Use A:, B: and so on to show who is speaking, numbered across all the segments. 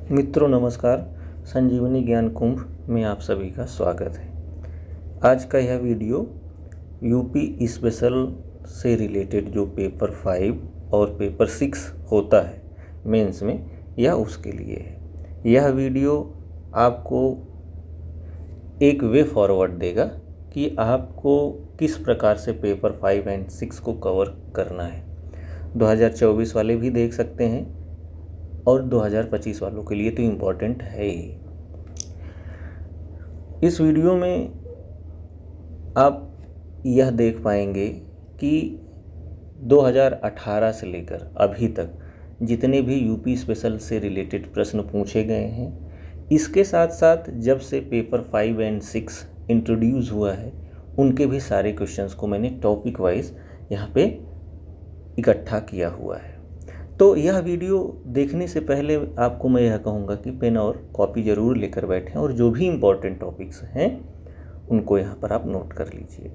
A: मित्रों नमस्कार। संजीवनी ज्ञान कुंभ में आप सभी का स्वागत है। आज का यह वीडियो यूपी स्पेशल से रिलेटेड जो पेपर 5 और पेपर 6 होता है मेंस में, यह उसके लिए है। यह वीडियो आपको एक वे फॉरवर्ड देगा कि आपको किस प्रकार से पेपर 5 एंड 6 को कवर करना है। 2024 वाले भी देख सकते हैं और 2025 वालों के लिए तो इम्पोर्टेंट है ही। इस वीडियो में आप यह देख पाएंगे कि 2018 से लेकर अभी तक जितने भी यूपी स्पेशल से रिलेटेड प्रश्न पूछे गए हैं, इसके साथ साथ जब से पेपर 5 एंड 6 इंट्रोड्यूस हुआ है, उनके भी सारे क्वेश्चंस को मैंने टॉपिक वाइज यहाँ पे इकट्ठा किया हुआ है। तो यह वीडियो देखने से पहले आपको मैं यह कहूँगा कि पेन और कॉपी ज़रूर लेकर बैठें और जो भी इम्पोर्टेंट टॉपिक्स हैं उनको यहाँ पर आप नोट कर लीजिए।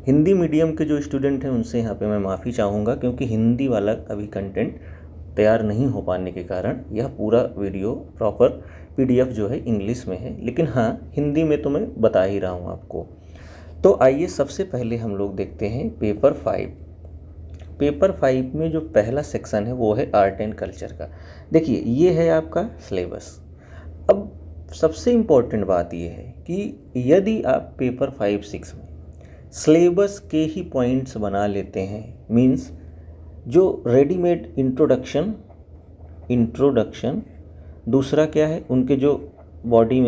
A: हिंदी मीडियम के जो स्टूडेंट हैं उनसे यहाँ पे मैं माफ़ी चाहूँगा, क्योंकि हिंदी वाला अभी कंटेंट तैयार नहीं हो पाने के कारण यह पूरा वीडियो प्रॉपर PDF जो है इंग्लिश में है, लेकिन हाँ हिंदी में तो मैं बता ही रहा हूँ आपको। तो आइए सबसे पहले हम लोग देखते हैं पेपर 5। पेपर 5 में जो पहला सेक्शन है वो है आर्ट एंड कल्चर का। देखिए ये है आपका सिलेबस। अब सबसे इम्पोर्टेंट बात ये है कि यदि आप पेपर 5-6 में सिलेबस के ही पॉइंट्स बना लेते हैं, मीन्स जो रेडीमेड इंट्रोडक्शन, दूसरा क्या है उनके जो बॉडी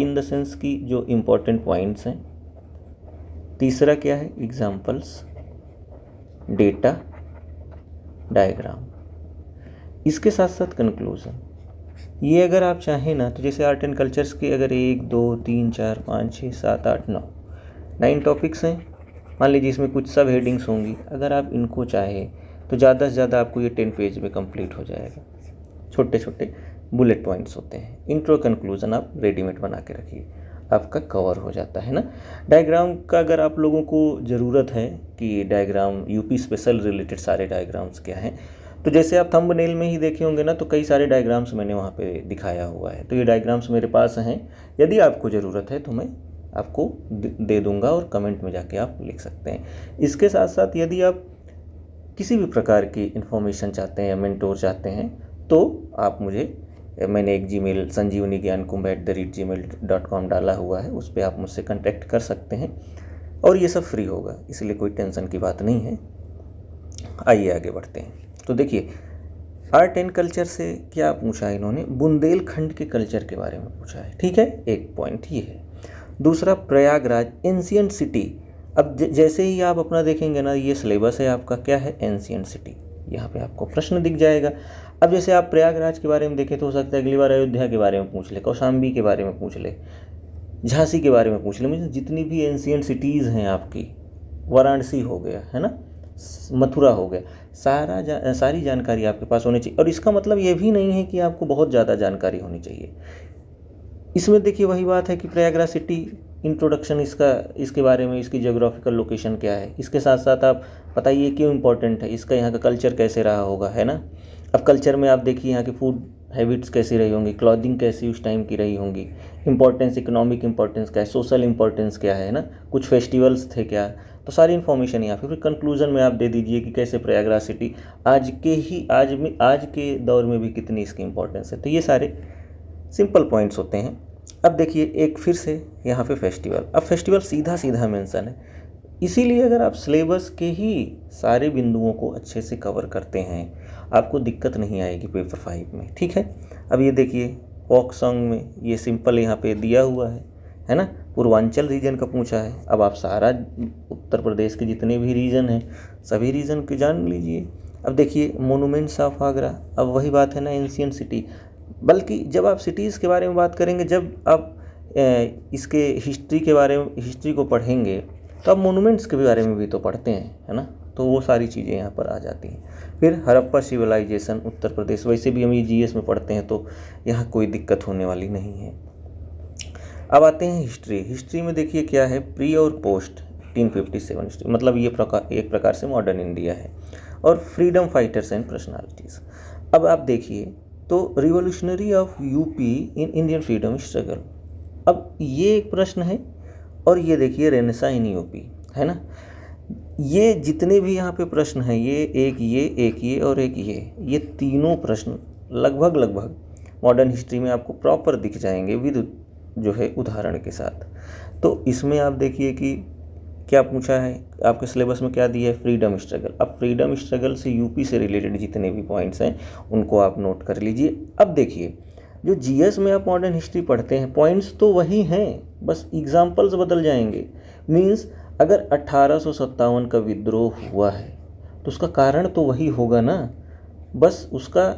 A: इन द सेंस की जो इम्पोर्टेंट पॉइंट्स हैं, तीसरा क्या है एग्जाम्पल्स, डेटा, डायग्राम, इसके साथ साथ कंक्लूजन। ये अगर आप चाहें ना तो जैसे आर्ट एंड कल्चर्स के अगर 1 2 3 4 5 6 7 8 9 टॉपिक्स हैं, मान लीजिए इसमें कुछ सब हेडिंग्स होंगी, अगर आप इनको चाहें तो ज़्यादा से ज़्यादा आपको ये 10 पेज में कंप्लीट हो जाएगा। छोटे छोटे बुलेट पॉइंट्स होते हैं। इंट्रो कंक्लूजन आप रेडीमेड बना के रखिए, आपका कवर हो जाता है ना। डायग्राम का अगर आप लोगों को ज़रूरत है कि डायग्राम यूपी स्पेशल रिलेटेड सारे डायग्राम्स क्या हैं, तो जैसे आप थंबनेल में ही देखे होंगे ना, तो कई सारे डायग्राम्स मैंने वहाँ पे दिखाया हुआ है। तो ये डायग्राम्स मेरे पास हैं, यदि आपको ज़रूरत है तो मैं आपको दे दूँगा और कमेंट में जाके आप लिख सकते हैं। इसके साथ साथ यदि आप किसी भी प्रकार की इन्फॉर्मेशन चाहते हैं या मेंटोर चाहते हैं तो आप मैंने एक जीमेल sanjeevanigyanakumbh@gmail.com डाला हुआ है, उस पर आप मुझसे कांटेक्ट कर सकते हैं और ये सब फ्री होगा, इसलिए कोई टेंशन की बात नहीं है। आइए आगे बढ़ते हैं। तो देखिए आर्ट एंड कल्चर से क्या पूछा है इन्होंने, बुंदेलखंड के कल्चर के बारे में पूछा है, ठीक है, एक पॉइंट ये है। दूसरा प्रयागराज एंशिएंट सिटी। अब जैसे ही आप अपना देखेंगे ना, ये सिलेबस है आपका, क्या है एंशिएंट सिटी, यहाँ पे आपको प्रश्न दिख जाएगा। अब जैसे आप प्रयागराज के बारे में देखें तो हो सकता है अगली बार अयोध्या के बारे में पूछ ले, कौशाम्बी के बारे में पूछ ले, झांसी के बारे में पूछ ले, मतलब जितनी भी एंशिएंट सिटीज़ हैं आपकी, वाराणसी हो गया है ना, मथुरा हो गया, सारी जानकारी आपके पास होनी चाहिए। और इसका मतलब ये भी नहीं है कि आपको बहुत ज़्यादा जानकारी होनी चाहिए। इसमें देखिए वही बात है कि प्रयागराज सिटी इंट्रोडक्शन इसके बारे में, इसकी ज्योग्राफिकल लोकेशन क्या है, इसके साथ साथ आप बताइए क्यों इम्पोर्टेंट है, इसका यहाँ का कल्चर कैसे रहा होगा, है ना। अब कल्चर में आप देखिए यहाँ की फूड हैबिट्स कैसी रही होंगी, क्लॉथिंग कैसी उस टाइम की रही होंगी, इंपॉर्टेंस, इकोनॉमिक इंपॉर्टेंस क्या है, सोशल इंपॉर्टेंस क्या है ना, कुछ फेस्टिवल्स थे क्या, तो सारी इन्फॉर्मेशन यहाँ पे। फिर कंक्लूजन में आप दे दीजिए कि कैसे प्रयागराज सिटी आज के दौर में भी कितनी इसकी इंपॉर्टेंस है। तो ये सारे सिंपल पॉइंट्स होते हैं। अब देखिए एक फिर से यहाँ पे फेस्टिवल, अब फेस्टिवल सीधा सीधा मेंशन है, इसीलिए अगर आप सिलेबस के ही सारे बिंदुओं को अच्छे से कवर करते हैं आपको दिक्कत नहीं आएगी पेपर 5 में, ठीक है। अब ये देखिए फोक सॉन्ग में ये सिंपल यहाँ पे दिया हुआ है ना, पूर्वांचल रीजन का पूछा है। अब आप सारा उत्तर प्रदेश के जितने भी रीजन हैं सभी रीजन के जान लीजिए। अब देखिए मोनूमेंट्स ऑफ आगरा, अब वही बात है ना एंशिएंट सिटी, बल्कि जब आप सिटीज़ के बारे में बात करेंगे, जब आप इसके हिस्ट्री को पढ़ेंगे तो आप मोनूमेंट्स के बारे में भी तो पढ़ते हैं, है ना, तो वो सारी चीज़ें यहाँ पर आ जाती हैं। फिर हड़प्पा सिविलाइजेशन उत्तर प्रदेश, वैसे भी हम ये GS में पढ़ते हैं तो यहाँ कोई दिक्कत होने वाली नहीं है। अब आते हैं हिस्ट्री में देखिए क्या है, प्री और पोस्ट 1857 हिस्ट्री, मतलब ये एक प्रकार से मॉडर्न इंडिया है। और फ्रीडम फाइटर्स एंड पर्सनालिटीज़। अब आप देखिए तो revolutionary of UP in Indian freedom struggle. अब ये एक प्रश्न है, और ये देखिए रेनेसां इन यूपी, है ना। ये जितने भी यहाँ पे प्रश्न हैं, ये और एक ये तीनों प्रश्न लगभग मॉडर्न हिस्ट्री में आपको प्रॉपर दिख जाएंगे विद जो है उदाहरण के साथ। तो इसमें आप देखिए कि क्या पूछा है आपके सिलेबस में, क्या दिया है, फ्रीडम स्ट्रगल। अब फ्रीडम स्ट्रगल से यूपी से रिलेटेड जितने भी पॉइंट्स हैं उनको आप नोट कर लीजिए। अब देखिए जो जीएस में आप मॉडर्न हिस्ट्री पढ़ते हैं पॉइंट्स तो वही हैं, बस एग्जाम्पल्स बदल जाएंगे। मीन्स अगर 1857 का विद्रोह हुआ है तो उसका कारण तो वही होगा ना, बस उसका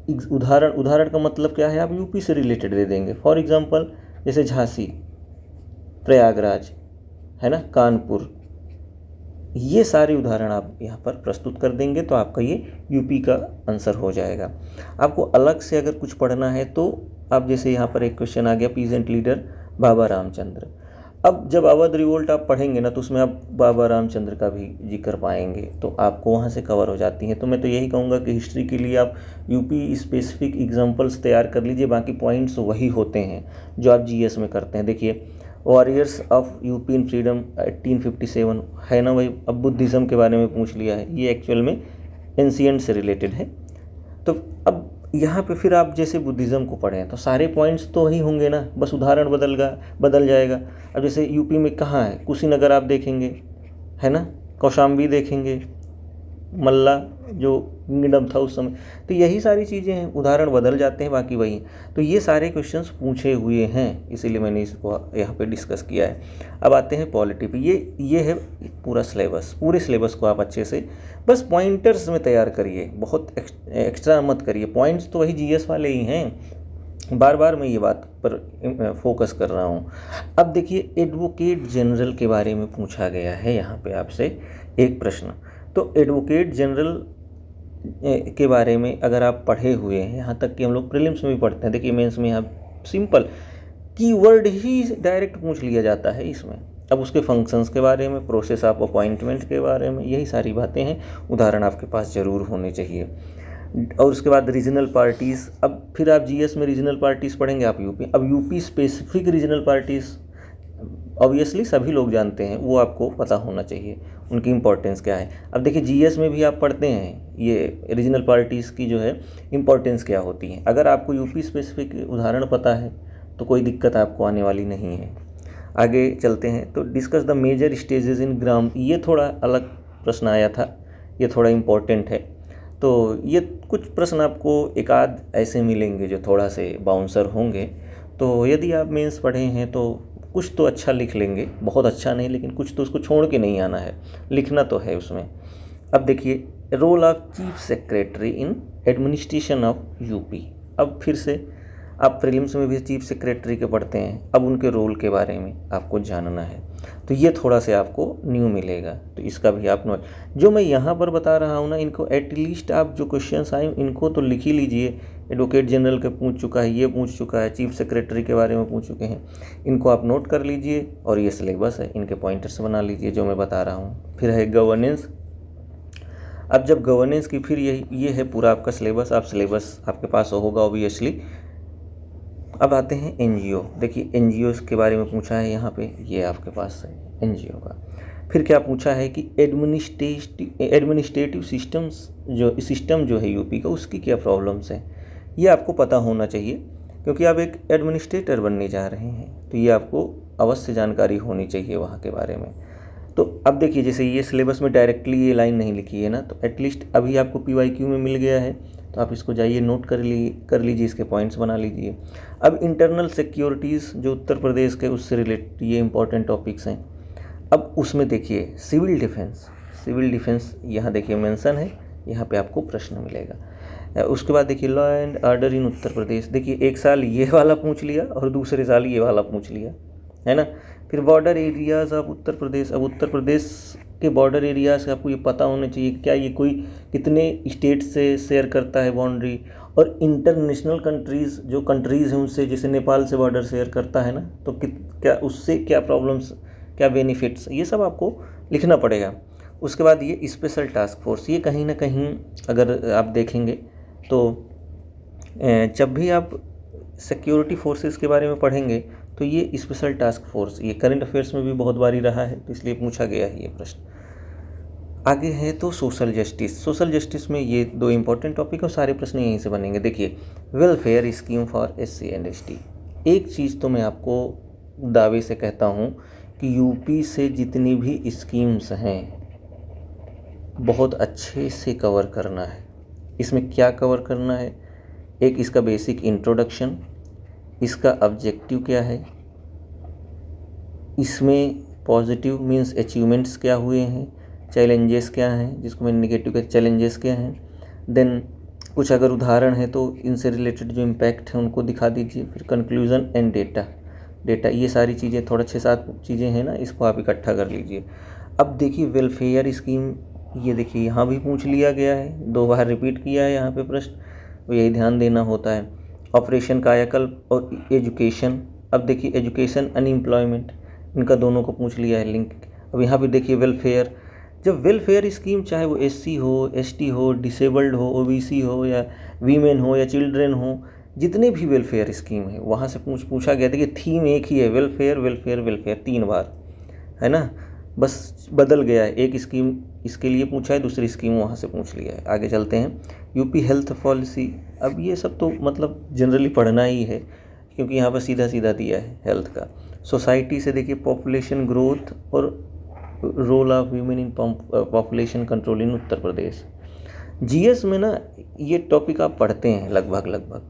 A: उदाहरण का मतलब क्या है, आप यूपी से रिलेटेड दे देंगे। फॉर एग्जांपल जैसे झांसी, प्रयागराज, है ना, कानपुर, ये सारे उदाहरण आप यहाँ पर प्रस्तुत कर देंगे तो आपका ये यूपी का आंसर हो जाएगा। आपको अलग से अगर कुछ पढ़ना है तो आप जैसे यहाँ पर एक क्वेश्चन आ गया, पीजेंट लीडर बाबा रामचंद्र। अब जब अवध रिवोल्ट आप पढ़ेंगे ना तो उसमें आप बाबा रामचंद्र का भी जिक्र पाएंगे, तो आपको वहाँ से कवर हो जाती हैं। तो मैं तो यही कहूँगा कि हिस्ट्री के लिए आप यूपी स्पेसिफिक एग्जांपल्स तैयार कर लीजिए, बाकी पॉइंट्स वही होते हैं जो आप जीएस में करते हैं। देखिए warriors of UP in freedom 1857 है ना, वही अब बुद्धिज़्म के बारे में पूछ लिया है, ये एक्चुअल में एंशिएंट से रिलेटेड है। तो अब यहाँ पे फिर आप जैसे बुद्धिज़्म को पढ़ें तो सारे पॉइंट्स तो वही होंगे ना, बस उदाहरण बदल जाएगा। अब जैसे यूपी में कहाँ है, कुशीनगर आप देखेंगे, है ना, कौशाम्बी देखेंगे, मल्ला जो किंगडम था उस समय, तो यही सारी चीज़ें हैं, उदाहरण बदल जाते हैं, बाकी वही। तो ये सारे क्वेश्चंस पूछे हुए हैं, इसीलिए मैंने इसको यहाँ पे डिस्कस किया है। अब आते हैं पॉलिटी पे। ये है पूरा सिलेबस, पूरे सिलेबस को आप अच्छे से बस पॉइंटर्स में तैयार करिए, बहुत एक्स्ट्रा मत करिए, पॉइंट्स तो वही जीएस वाले ही हैं, बार बार मैं ये बात पर फोकस कर रहा हूँ। अब देखिए एडवोकेट जनरल के बारे में पूछा गया है यहाँ पे आपसे एक प्रश्न। तो एडवोकेट जनरल के बारे में अगर आप पढ़े हुए हैं, यहाँ तक कि हम लोग प्रीलिम्स में भी पढ़ते हैं, देखिए मेंस में यहाँ सिंपल कीवर्ड ही डायरेक्ट पूछ लिया जाता है इसमें। अब उसके फंक्शंस के बारे में, प्रोसेस ऑफ अपॉइंटमेंट के बारे में, यही सारी बातें हैं, उदाहरण आपके पास ज़रूर होने चाहिए। और उसके बाद रीजनल पार्टीज़, अब फिर आप जीएस में रीजनल पार्टीज़ पढ़ेंगे, आप यूपी, अब UP specific regional parties obviously सभी लोग जानते हैं, वो आपको पता होना चाहिए उनकी इम्पोर्टेंस क्या है। अब देखिए जीएस में भी आप पढ़ते हैं ये रीजनल पार्टीज़ की जो है इम्पोर्टेंस क्या होती है। अगर आपको यूपी स्पेसिफिक उदाहरण पता है तो कोई दिक्कत आपको आने वाली नहीं है। आगे चलते हैं तो discuss the major stages in gram, ये थोड़ा अलग प्रश्न आया था, ये थोड़ा इम्पोर्टेंट है। तो ये कुछ प्रश्न आपको एक आध ऐसे मिलेंगे जो थोड़ा से बाउंसर होंगे, तो यदि आप मेंस पढ़े हैं तो कुछ तो अच्छा लिख लेंगे, बहुत अच्छा नहीं लेकिन कुछ तो उसको छोड़ के नहीं आना है, लिखना तो है उसमें। अब देखिए role of chief secretary in administration of UP. अब फिर से आप प्रीलिम्स में भी चीफ सेक्रेटरी के पढ़ते हैं, अब उनके रोल के बारे में आपको जानना है, तो ये थोड़ा से आपको न्यू मिलेगा, तो इसका भी आप नोट, जो मैं यहाँ पर बता रहा हूँ ना, इनको एटलीस्ट आप जो क्वेश्चंस आए इनको तो लिख ही लीजिए। एडवोकेट जनरल के पूछ चुका है, ये पूछ चुका है, चीफ सेक्रेटरी के बारे में पूछ चुके हैं, इनको आप नोट कर लीजिए। और ये सिलेबस है, इनके पॉइंटर्स बना लीजिए जो मैं बता रहा हूँ। फिर है गवर्नेंस। अब जब गवर्नेंस की फिर ये है पूरा आपका सिलेबस, आप सिलेबस आपके पास होगा ऑब्वियसली। अब आते हैं एनजीओ। देखिए एनजीओ के बारे में पूछा है यहाँ पे, ये आपके पास है एनजीओ का। फिर क्या पूछा है कि एडमिनिस्ट्रेटिव सिस्टम जो है यूपी का, उसकी क्या प्रॉब्लम्स हैं, ये आपको पता होना चाहिए क्योंकि आप एक एडमिनिस्ट्रेटर बनने जा रहे हैं, तो ये आपको अवश्य जानकारी होनी चाहिए वहाँ के बारे में। तो अब देखिए जैसे ये सिलेबस में डायरेक्टली ये लाइन नहीं लिखी है ना, तो एटलीस्ट अभी आपको पीवाईक्यू में मिल गया है, तो आप इसको जाइए नोट कर लीजिए, इसके पॉइंट्स बना लीजिए। अब इंटरनल सिक्योरिटीज़ जो उत्तर प्रदेश के, उससे रिलेटेड ये इंपॉर्टेंट टॉपिक्स हैं। अब उसमें देखिए सिविल डिफेंस यहाँ देखिए मेंशन है, यहाँ पे आपको प्रश्न मिलेगा। उसके बाद देखिए law and order in Uttar प्रदेश, देखिए एक साल ये वाला पूछ लिया और दूसरे साल ये वाला पूछ लिया, है ना। फिर border areas of Uttar Pradesh, अब उत्तर प्रदेश के बॉर्डर एरियाज़ आपको ये पता होना चाहिए क्या ये कोई कितने स्टेट से शेयर करता है बाउंड्री, और इंटरनेशनल कंट्रीज़ जो कंट्रीज़ हैं उनसे, जैसे नेपाल से बॉर्डर शेयर करता है ना, तो क्या उससे क्या प्रॉब्लम्स, क्या बेनिफिट्स, ये सब आपको लिखना पड़ेगा। उसके बाद ये स्पेशल टास्क फोर्स, ये कहीं ना कहीं अगर आप देखेंगे तो जब भी आप सिक्योरिटी फोर्सेस के बारे में पढ़ेंगे तो ये स्पेशल टास्क फोर्स ये करंट अफेयर्स में भी बहुत बारी रहा है, तो इसलिए पूछा गया है ये प्रश्न। आगे है तो सोशल जस्टिस। सोशल जस्टिस में ये दो इंपॉर्टेंट टॉपिक और सारे प्रश्न यहीं से बनेंगे। देखिए, welfare scheme for SC and ST। एक चीज़ तो मैं आपको दावे से कहता हूँ कि यूपी से जितनी भी स्कीम्स हैं बहुत अच्छे से कवर करना है। इसमें क्या कवर करना है? एक इसका बेसिक इंट्रोडक्शन, इसका ऑब्जेक्टिव क्या है, इसमें पॉजिटिव मीन्स अचीवमेंट्स क्या हुए हैं, चैलेंजेस क्या हैं, जिसको मैं निगेटिव के चैलेंजेस क्या हैं, देन कुछ अगर उदाहरण है तो इनसे रिलेटेड जो इम्पैक्ट है उनको दिखा दीजिए, फिर कंक्लूजन एंड डेटा ये सारी चीज़ें थोड़ा 6-7 चीज़ें हैं ना, इसको आप इकट्ठा कर लीजिए। अब देखिए वेलफेयर स्कीम, ये देखिए यहाँ भी पूछ लिया गया है, 2 बार रिपीट किया है यहाँ पे प्रश्न, तो यही ध्यान देना होता है। ऑपरेशन कायाकल्प और एजुकेशन, अब देखिए एजुकेशन अनएम्प्लॉयमेंट, इनका दोनों को पूछ लिया है लिंक। अब यहाँ पे देखिए वेलफेयर, जब वेलफेयर स्कीम चाहे वो SC हो, ST हो, डिसेबल्ड हो, OBC हो या वीमेन हो या चिल्ड्रेन हो, जितने भी वेलफेयर स्कीम है वहाँ से पूछा गया। देखिए थीम एक ही है, वेलफेयर वेलफेयर वेलफेयर 3 बार, है ना, बस बदल गया है। एक स्कीम इसके लिए पूछा है, दूसरी स्कीम वहाँ से पूछ लिया है। आगे चलते हैं, यूपी हेल्थ पॉलिसी। अब ये सब तो मतलब जनरली पढ़ना ही है क्योंकि यहाँ पर सीधा सीधा दिया है हेल्थ का। सोसाइटी से देखिए पॉपुलेशन ग्रोथ और role of women in population control in Uttar Pradesh. GS में ना ये टॉपिक आप पढ़ते हैं लगभग,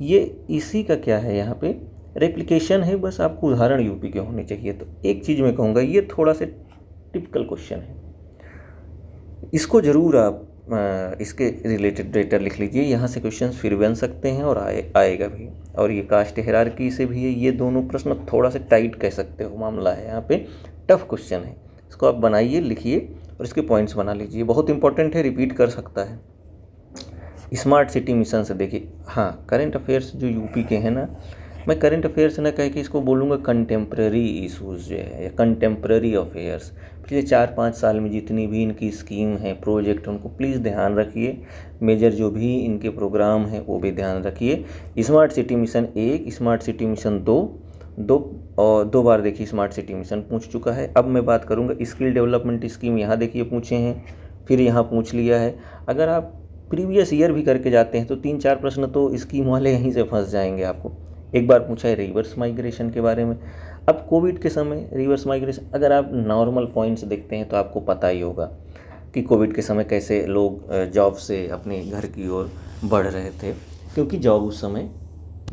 A: ये इसी का क्या है, यहाँ पे रेप्लिकेशन है, बस आपको उदाहरण यूपी के होने चाहिए। तो एक चीज़ मैं कहूँगा, ये थोड़ा सा टिपिकल क्वेश्चन है, इसको ज़रूर आप इसके रिलेटेड डेटा लिख लीजिए, यहाँ से क्वेश्चन फिर बन सकते हैं और आएगा भी। और ये कास्ट हायरार्की से भी है, ये दोनों प्रश्न थोड़ा सा टाइट कह सकते हो मामला है, यहाँ पे टफ क्वेश्चन है। इसको आप बनाइए, लिखिए और इसके पॉइंट्स बना लीजिए, बहुत इंपॉर्टेंट है, रिपीट कर सकता है। स्मार्ट सिटी मिशन से देखिए, हाँ करंट अफेयर्स जो यूपी के हैं ना, मैं करंट अफेयर्स ना कह के इसको बोलूँगा कंटेम्प्रेरी इशूज़ जो है या कंटेम्प्रेरी अफेयर्स। पिछले 4-5 साल में जितनी भी इनकी स्कीम है, प्रोजेक्ट, उनको प्लीज़ ध्यान रखिए। मेजर जो भी इनके प्रोग्राम हैं वो भी ध्यान रखिए। Smart city mission 1, smart city mission 2 और 2 बार देखिए स्मार्ट सिटी मिशन पूछ चुका है। अब मैं बात करूँगा स्किल डेवलपमेंट स्कीम, यहाँ देखिए पूछे हैं, फिर यहाँ पूछ लिया है। अगर आप प्रीवियस ईयर भी करके जाते हैं तो 3-4 प्रश्न तो स्कीम वाले यहीं से फंस जाएंगे आपको। एक बार पूछा है रिवर्स माइग्रेशन के बारे में। अब कोविड के समय रिवर्स माइग्रेशन, अगर आप नॉर्मल पॉइंट्स देखते हैं तो आपको पता ही होगा कि कोविड के समय कैसे लोग जॉब से अपने घर की ओर बढ़ रहे थे, क्योंकि जॉब उस समय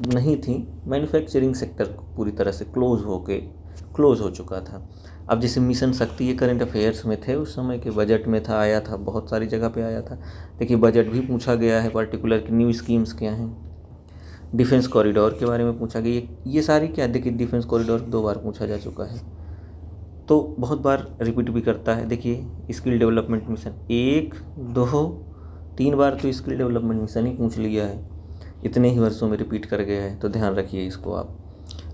A: नहीं थी, मैन्युफैक्चरिंग सेक्टर पूरी तरह से क्लोज हो चुका था। अब जैसे मिशन शक्ति ये करंट अफेयर्स में थे, उस समय के बजट में था, आया था, बहुत सारी जगह पे आया था। देखिए बजट भी पूछा गया है, पर्टिकुलर की न्यू स्कीम्स क्या हैं। डिफेंस कॉरिडोर के बारे में पूछा गया, ये सारी क्या, देखिए डिफेंस कॉरिडोर 2 बार पूछा जा चुका है, तो बहुत बार रिपीट भी करता है। देखिए स्किल डेवलपमेंट मिशन 1, 2, 3 बार तो स्किल डेवलपमेंट मिशन ही पूछ लिया है, इतने ही वर्षों में रिपीट कर गया है, तो ध्यान रखिए इसको आप।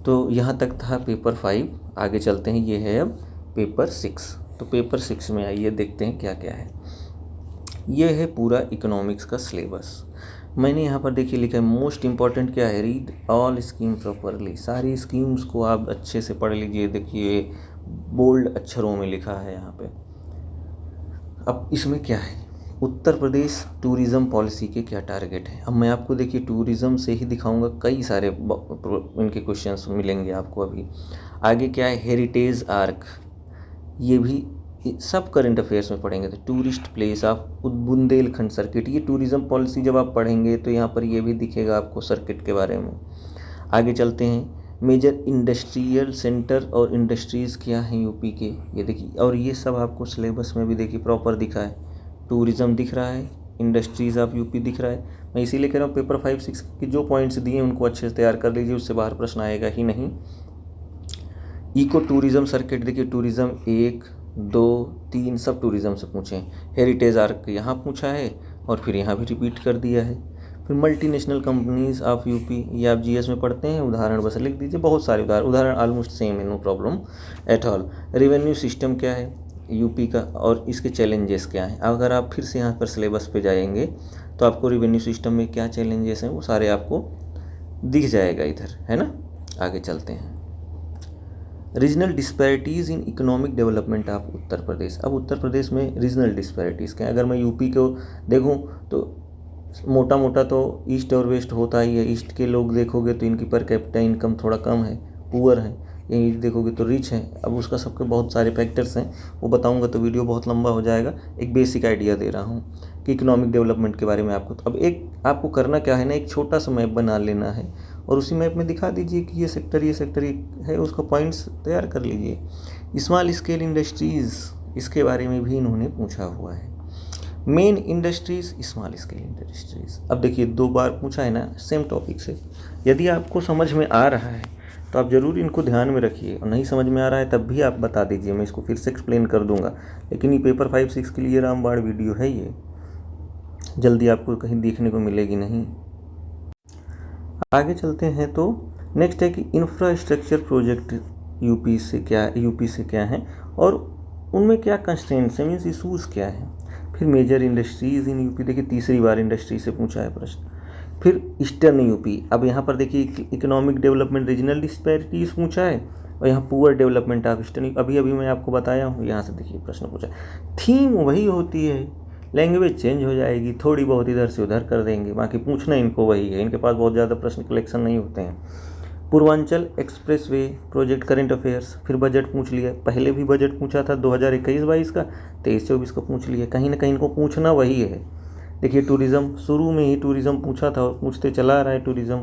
A: तो यहाँ तक था पेपर 5, आगे चलते हैं, ये है अब पेपर 6। तो पेपर 6 में आइए देखते हैं क्या क्या है। ये है पूरा इकोनॉमिक्स का सिलेबस। मैंने यहाँ पर देखिए लिखा है मोस्ट इम्पॉर्टेंट क्या है, रीड ऑल स्कीम प्रॉपरली। सारी स्कीम्स को आप अच्छे से पढ़ लीजिए। देखिए बोल्ड अक्षरों में लिखा है यहाँ पे। अब इसमें क्या है, उत्तर प्रदेश टूरिज़्म पॉलिसी के क्या टारगेट हैं। अब मैं आपको देखिए टूरिज़्म से ही दिखाऊंगा, कई सारे इनके क्वेश्चंस मिलेंगे आपको अभी। आगे क्या है, हेरिटेज आर्क, ये भी सब करंट अफेयर्स में पढ़ेंगे। तो tourist place of Bundelkhand circuit, ये टूरिज़्म पॉलिसी जब आप पढ़ेंगे तो यहाँ पर ये भी दिखेगा आपको सर्किट के बारे में। आगे चलते हैं, मेजर इंडस्ट्रियल सेंटर और इंडस्ट्रीज़ क्या हैं यूपी के, ये देखिए। और ये सब आपको सिलेबस में भी देखिए प्रॉपर दिखा है, टूरिज़्म दिख रहा है, इंडस्ट्रीज़ ऑफ यूपी दिख रहा है। मैं इसीलिए कह रहा हूँ पेपर 5-6 के जो पॉइंट्स दिए उनको अच्छे से तैयार कर लीजिए, उससे बाहर प्रश्न आएगा ही नहीं। इको टूरिज़्म सर्किट देखिए, टूरिज़्म 1, 2, 3 सब टूरिज़्म से पूछे हैं। हेरिटेज आर्क यहाँ पूछा है और फिर यहाँ भी रिपीट कर दिया है। फिर मल्टीनेशनल कंपनीज ऑफ यूपी, ये आप GS में पढ़ते हैं, उदाहरण बस लिख दीजिए, बहुत सारे उदाहरण ऑलमोस्ट सेम है, no problem at all. Revenue system क्या है यूपी का और इसके चैलेंजेस क्या हैं। अगर आप फिर से यहाँ पर सिलेबस पे जाएंगे तो आपको रेवेन्यू सिस्टम में क्या चैलेंजेस हैं वो सारे आपको दिख जाएगा इधर, है ना। आगे चलते हैं। Regional disparities in economic development of Uttar Pradesh. अब उत्तर प्रदेश में रीजनल डिस्पैरिटीज़ क्या है? अगर मैं यूपी को देखूं तो मोटा मोटा तो ईस्ट और वेस्ट होता ही है। ईस्ट के लोग देखोगे तो इनकी पर कैपिटा इनकम थोड़ा कम है, पुअर है। यहीं देखोगे तो रिच है। अब उसका सबके बहुत सारे फैक्टर्स हैं, वो बताऊंगा तो वीडियो बहुत लंबा हो जाएगा। एक बेसिक आइडिया दे रहा हूँ कि इकोनॉमिक डेवलपमेंट के बारे में आपको। अब एक आपको करना क्या है ना, एक छोटा सा मैप बना लेना है और उसी मैप में दिखा दीजिए कि ये सेक्टर है, उसका पॉइंट्स तैयार कर लीजिए। स्मॉल स्केल इंडस्ट्रीज़, इसके बारे में भी इन्होंने पूछा हुआ है। Main industries, small scale industries. अब देखिए 2 बार पूछा है ना सेम टॉपिक से। यदि आपको समझ में आ रहा है तो आप ज़रूर इनको ध्यान में रखिए, और नहीं समझ में आ रहा है तब भी आप बता दीजिए, मैं इसको फिर से एक्सप्लेन कर दूंगा। लेकिन ये पेपर 5-6 के लिए रामबाण वीडियो है, ये जल्दी आपको कहीं देखने को मिलेगी नहीं। आगे चलते हैं तो नेक्स्ट है कि इंफ्रास्ट्रक्चर प्रोजेक्ट यूपी से क्या है और उनमें क्या कंस्ट्रेंट्स हैं, मीन्स इशूज़ क्या है। फिर मेजर इंडस्ट्रीज़ इन यूपी, देखिए तीसरी बार इंडस्ट्री से पूछा है प्रश्न। फिर ईस्टर्न यूपी, अब यहाँ पर देखिए इकोनॉमिक डेवलपमेंट रीजनल डिस्पैरिटीज़ पूछा है और यहाँ पुअर डेवलपमेंट ऑफ ईस्टर्न। अभी मैं आपको बताया हूँ, यहाँ से देखिए प्रश्न पूछा है। थीम वही होती है, लैंग्वेज चेंज हो जाएगी, थोड़ी बहुत इधर से उधर कर देंगे, बाकी पूछना इनको वही है। इनके पास बहुत ज़्यादा प्रश्न कलेक्शन नहीं होते हैं। Purvanchal expressway project current affairs, फिर बजट पूछ लिया। पहले भी बजट पूछा था 2021-22 का, 23-24 का पूछ लिया। कहीं ना कहीं इनको पूछना वही है। देखिए टूरिज़्म, शुरू में ही टूरिज़्म पूछा था और पूछते चला आ रहा है टूरिज़्म।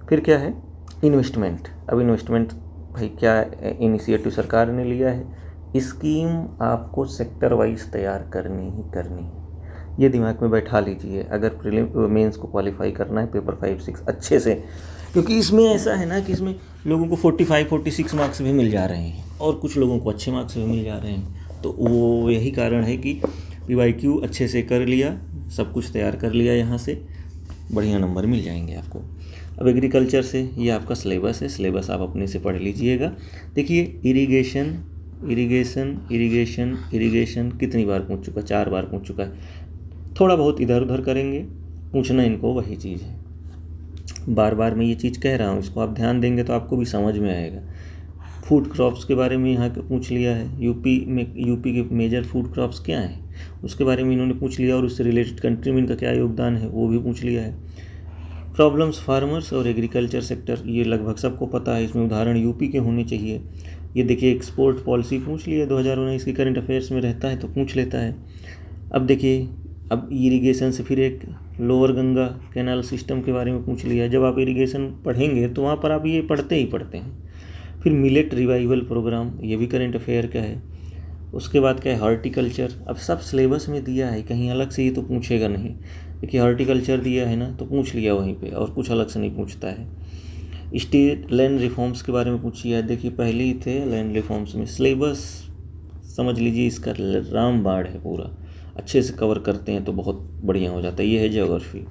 A: फिर क्या है, इन्वेस्टमेंट। अब इन्वेस्टमेंट भाई क्या इनिशिएटिव सरकार ने लिया है, स्कीम आपको सेक्टर वाइज तैयार करनी ही करनी है। ये दिमाग में बैठा लीजिए अगर प्रीलिम मेंस को क्वालिफाई करना है पेपर 5-6 अच्छे से, क्योंकि इसमें ऐसा है ना कि इसमें लोगों को 45-46 मार्क्स भी मिल जा रहे हैं और कुछ लोगों को अच्छे मार्क्स भी मिल जा रहे हैं। तो वो यही कारण है कि PYQ अच्छे से कर लिया, सब कुछ तैयार कर लिया, यहाँ से बढ़िया नंबर मिल जाएंगे आपको। अब एग्रीकल्चर से ये आपका सिलेबस है, सिलेबस आप अपने से पढ़ लीजिएगा। देखिए इरिगेशन कितनी बार पूछ चुका, 4 बार पूछ चुका है। थोड़ा बहुत इधर उधर करेंगे, पूछना इनको वही चीज़ है। बार बार मैं ये चीज़ कह रहा हूँ, इसको आप ध्यान देंगे तो आपको भी समझ में आएगा। फूड क्रॉप्स के बारे में यहाँ के पूछ लिया है। यूपी के मेजर फूड क्रॉप्स क्या हैं उसके बारे में इन्होंने पूछ लिया, और उससे रिलेटेड कंट्री में इनका क्या योगदान है वो भी पूछ लिया है। प्रॉब्लम्स फार्मर्स और एग्रीकल्चर सेक्टर, ये लगभग सबको पता है, इसमें उदाहरण यूपी के होने चाहिए। ये देखिए एक्सपोर्ट पॉलिसी पूछ लिया, 2019 की करंट अफेयर्स में रहता है तो पूछ लेता है। अब देखिए, अब इरिगेशन से फिर एक लोअर गंगा कैनाल सिस्टम के बारे में पूछ लिया। जब आप इरिगेशन पढ़ेंगे तो वहाँ पर आप ये पढ़ते हैं। फिर मिलेट रिवाइवल प्रोग्राम, ये भी करंट अफेयर का है। उसके बाद क्या है, हॉर्टिकल्चर। अब सब सिलेबस में दिया है, कहीं अलग से ये तो पूछेगा नहीं। देखिए हॉर्टिकल्चर दिया है ना तो पूछ लिया वहीं पे, और कुछ अलग से नहीं पूछता है। स्टेट लैंड रिफॉर्म्स के बारे में पूछिए है। देखिए पहले ही थे लैंड रिफॉर्म्स में, सिलेबस समझ लीजिए इसका रामबाण है पूरा, अच्छे से कवर करते हैं तो बहुत बढ़िया हो जाता है। ये है ज्योग्राफी।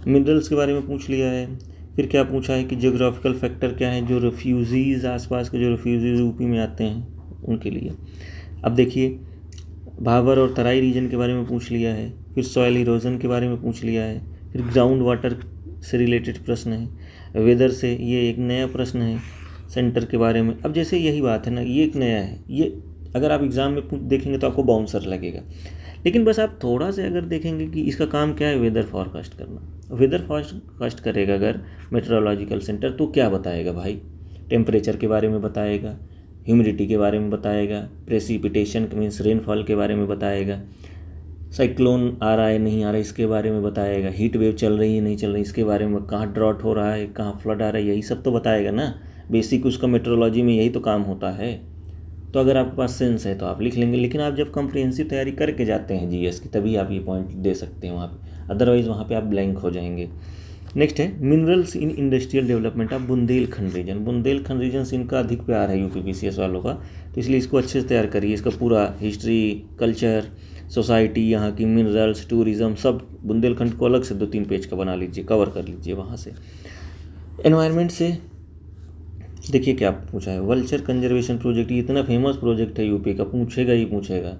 A: मिनरल्स के बारे में पूछ लिया है। फिर क्या पूछा है कि ज्योग्राफिकल फैक्टर क्या है, जो रेफ्यूज़ीज़ आसपास के जो रेफ्यूज़ीज़ यूपी में आते हैं उनके लिए। अब देखिए भाबर और तराई रीजन के बारे में पूछ लिया है। फिर सॉइल इरोजन के बारे में पूछ लिया है। फिर ग्राउंड वाटर से रिलेटेड प्रश्न है। वेदर से ये एक नया प्रश्न है, सेंटर के बारे में। अब जैसे यही बात है ना, ये एक नया है, ये अगर आप एग्ज़ाम में देखेंगे तो आपको बाउंसर लगेगा, लेकिन बस आप थोड़ा से अगर देखेंगे कि इसका काम क्या है, वेदर फॉरकास्ट करना। वेदर फॉरकास्ट करेगा अगर मेट्रोलॉजिकल सेंटर तो क्या बताएगा भाई, टेम्परेचर के बारे में बताएगा, ह्यूमिडिटी के बारे में बताएगा, प्रेसिपिटेशन मीन्स रेनफॉल के बारे में बताएगा, साइक्लोन आ रहा है नहीं आ रहा है इसके बारे में बताएगा, हीट वेव चल रही है नहीं चल रही इसके बारे में, कहाँ ड्रॉट हो रहा है कहाँ फ्लड आ रहा है, यही सब तो बताएगा ना। बेसिक उसका मेट्रोलॉजी में यही तो काम होता है। तो अगर आपके पास सेंस है तो आप लिख लेंगे, लेकिन आप जब कॉम्प्रिहेंसिव तैयारी करके जाते हैं जीएस की तभी आप ये पॉइंट दे सकते हैं वहाँ पे, अदरवाइज़ वहाँ पे आप ब्लैंक हो जाएंगे। नेक्स्ट है minerals in industrial development of Bundelkhand region. Bundelkhand region से इनका अधिक प्यार है यूपीपीसीएस वालों का, तो इसलिए इसको अच्छे से तैयार करिए। इसका पूरा हिस्ट्री, कल्चर, सोसाइटी, यहाँ की मिनरल्स, टूरिज़्म, सब बुंदेलखंड को अलग से 2-3 पेज का बना लीजिए, कवर कर लीजिए वहाँ से। एनवायरनमेंट से देखिए क्या पूछा है, वल्चर कंजर्वेशन प्रोजेक्ट, ये इतना फेमस प्रोजेक्ट है यूपी का, पूछेगा ही पूछेगा।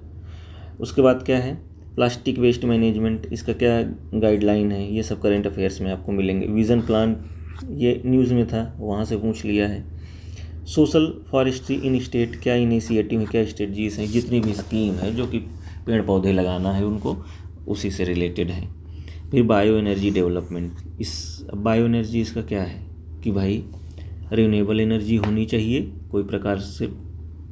A: उसके बाद क्या है, प्लास्टिक वेस्ट मैनेजमेंट, इसका क्या गाइडलाइन है, ये सब करंट अफेयर्स में आपको मिलेंगे। विज़न प्लान ये न्यूज़ में था, वहाँ से पूछ लिया है। सोशल फॉरेस्ट्री इन स्टेट, क्या इनिशिएटिव है, क्या स्ट्रेटजीज हैं, जितनी भी स्कीम है जो कि पेड़ पौधे लगाना है उनको, उसी से रिलेटेड है। फिर बायो एनर्जी डेवलपमेंट, इस बायो एनर्जी इसका क्या है कि भाई रिन्यूएबल एनर्जी होनी चाहिए, कोई प्रकार से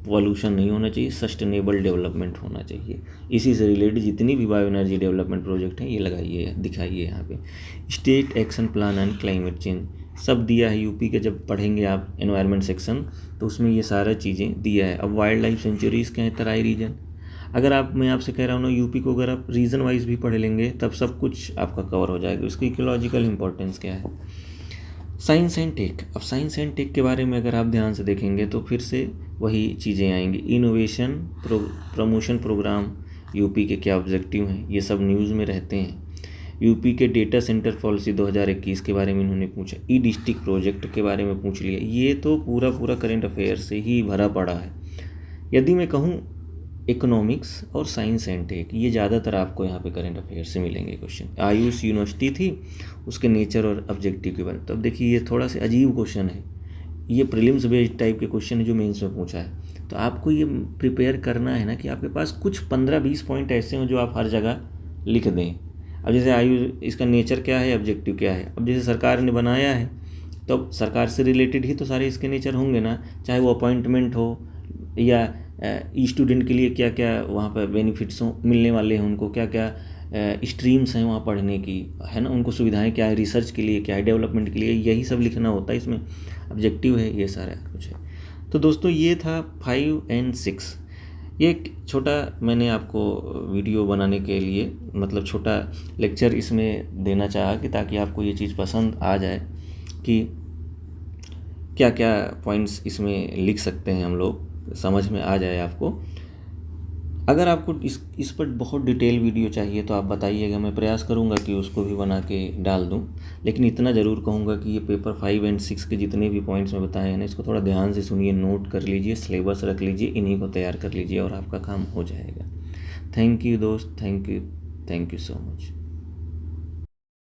A: पॉल्यूशन नहीं होना चाहिए, सस्टेनेबल डेवलपमेंट होना चाहिए। इसी से रिलेटेड जितनी भी बायो एनर्जी डेवलपमेंट प्रोजेक्ट हैं ये लगाइए, दिखाइए यहाँ पे। State action plan and climate change सब दिया है यूपी के, जब पढ़ेंगे आप एनवायरनमेंट सेक्शन तो उसमें ये सारा चीज़ें दिया है। अब वाइल्ड लाइफ सेंचुरीज़ क्या है, तराई रीजन, अगर मैं आपसे कह रहा हूँ ना यूपी को अगर आप रीजन वाइज भी पढ़ लेंगे तब सब कुछ आपका कवर हो जाएगा। उसकी इकोलॉजिकल इंपॉर्टेंस क्या है। साइंस एंड टेक, अब साइंस एंड टेक के बारे में अगर आप ध्यान से देखेंगे तो फिर से वही चीज़ें आएंगी। इनोवेशन प्रमोशन प्रोग्राम यूपी के क्या ऑब्जेक्टिव हैं, ये सब न्यूज़ में रहते हैं। यूपी के डेटा सेंटर पॉलिसी 2021 के बारे में इन्होंने पूछा। ई डिस्ट्रिक्ट प्रोजेक्ट के बारे में पूछ लिया। ये तो पूरा करंट अफेयर से ही भरा पड़ा है। यदि मैं कहूँ इकोनॉमिक्स और साइंस एंड टेक, ये ज़्यादातर आपको यहाँ पे करंट अफेयर से मिलेंगे क्वेश्चन। आयुष यूनिवर्सिटी थी, उसके नेचर और ऑब्जेक्टिव के बारे में। तो अब देखिए ये थोड़ा सा अजीब क्वेश्चन है, ये प्रीलिम्स बेस्ड टाइप के क्वेश्चन है जो मेंस में पूछा है। तो आपको ये प्रिपेयर करना है ना कि आपके पास कुछ 15-20 पॉइंट ऐसे हों जो आप हर जगह लिख दें। अब जैसे आयु, इसका नेचर क्या है, ऑब्जेक्टिव क्या है। अब जैसे सरकार ने बनाया है तो अब सरकार से रिलेटेड ही तो सारे इसके नेचर होंगे ना, चाहे वो अपॉइंटमेंट हो या स्टूडेंट के लिए क्या क्या वहाँ पर बेनिफिट्स हों, मिलने वाले हैं उनको, क्या क्या स्ट्रीम्स हैं वहाँ पढ़ने की, है ना, उनको सुविधाएं क्या है, रिसर्च के लिए क्या है, डेवलपमेंट के लिए, यही सब लिखना होता है। इसमें ऑब्जेक्टिव है, ये सारा कुछ है। तो दोस्तों ये था 5 और 6। ये एक छोटा मैंने आपको वीडियो बनाने के लिए मतलब छोटा लेक्चर इसमें देना चाहा कि ताकि आपको ये चीज़ पसंद आ जाए कि क्या क्या पॉइंट्स इसमें लिख सकते हैं हम लोग, समझ में आ जाए आपको। अगर आपको इस पर बहुत डिटेल वीडियो चाहिए तो आप बताइएगा, मैं प्रयास करूंगा कि उसको भी बना के डाल दूं। लेकिन इतना ज़रूर कहूंगा कि ये पेपर 5 और 6 के जितने भी पॉइंट्स मैं बताए हैं ना, इसको थोड़ा ध्यान से सुनिए, नोट कर लीजिए, सिलेबस रख लीजिए, इन्हीं को तैयार कर लीजिए और आपका काम हो जाएगा। थैंक यू दोस्त, थैंक यू सो मच।